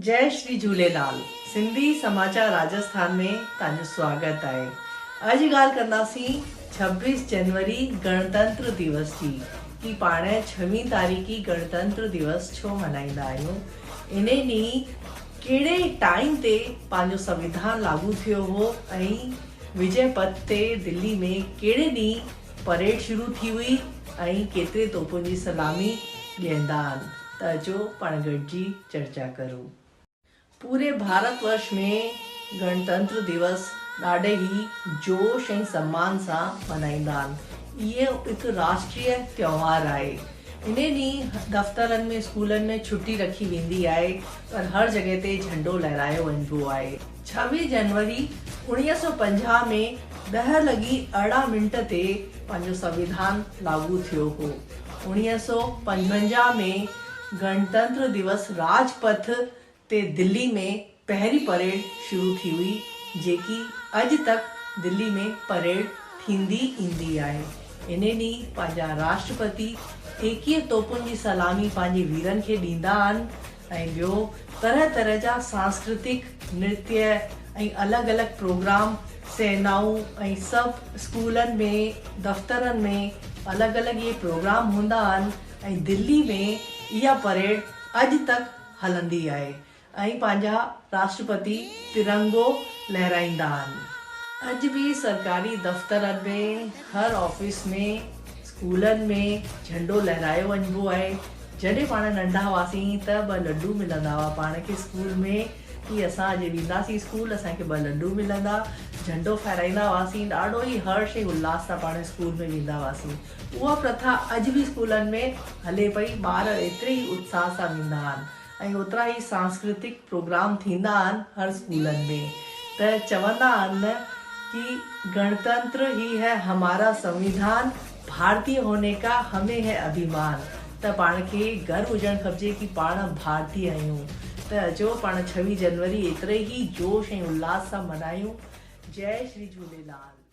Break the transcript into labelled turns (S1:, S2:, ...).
S1: जय श्री झूलेलाल। सिंधी समाचार राजस्थान में तव्हांजो स्वागत है। अज गाल कंदासीं 26 जनवरी गणतंत्र दिवस की कि पाण 6 तारीख़ी गणतंत्र दिवस छो मल्हाईंदा आहियूं। इन ॾींहुं कहिड़े टाइम ते पंहिंजो संविधान लागू थियो हो ऐं विजय पथ ते दिल्ली में कहिड़े ॾींहुं परेड शुरू थी हुई ऐं केतिरे तोपुनि जी सलामी ॾींदा आहिनि। त अचो पाण गॾिजी चर्चा करूं। पूरे भारतवर्ष में गणतंत्र दिवस ॾाढे ई जोश ऐं सम्मान सां मल्हाईंदा आहिनि। इहो हिकु राष्ट्रीय त्योहार आहे। इन ॾींहुं दफ़्तरनि में स्कूलनि में छुट्टी रखी वेंदी आहे, पर हर जॻह ते झंडो लहरायो वञिबो आहे। 26 जनवरी 1950 में 10:18 ते पंहिंजो संविधान लागू थियो हो। 1955 में गणतंत्र दिवस राजपथ ते दिल्ली में पहली परेड शुरू थी हुई, जेकी अॼु तक दिल्ली में परेड थींदी ईंदी आहे। इन ॾींहुं पंहिंजा राष्ट्रपति 21 तोपुनि जी सलामी पंहिंजे वीरनि खे ॾींदा आहिनि ऐं ॿियो तरह तरह जा सांस्कृतिक नृत्य ऐं अलॻि अलॻि प्रोग्राम सेनाऊं ऐं सभु स्कूलनि में दफ़्तरनि में अलॻि अलॻि इहे प्रोग्राम हूंदा आहिनि ऐं दिल्ली में इहा परेड अॼु तक हलंदी आहे ऐं पंहिंजा राष्ट्रपति तिरंगो लहराईंदा आहिनि। अॼु बि सरकारी दफ़्तरनि में हर ऑफिस में स्कूलनि में झंडो लहरायो वञिबो आहे। जॾहिं पाण नंढा हुआसीं त 2 लड्डू मिलंदा हुआ पाण खे स्कूल में कि असां अॼु वेंदासीं स्कूल, असांखे 2 लड्डू मिलंदा। झंडो फहिराईंदा हुआसीं, ॾाढो ई हर्ष ऐं उल्लास सां पाण स्कूल में वेंदा हुआसीं। उहा प्रथा अॼु बि स्कूलनि में हले पई। ॿार एतिरे ई उत्साह सां वेंदा आहिनि ऐं ओतिरा ई सांस्कृतिक प्रोग्राम थींदा आहिनि हर स्कूलनि में। त चवंदा आहिनि कि गणतंत्र ही है हमारा संविधान, भारतीय होने का हमें है अभिमान। त पाण खे गर्व हुजणु खपिजे कि पाण भारतीय आहियूं। त अचो पाण 26 जनवरी एतिरे ई जोश ऐं उल्लास सां मल्हायूं। जय श्री झूलेलाल।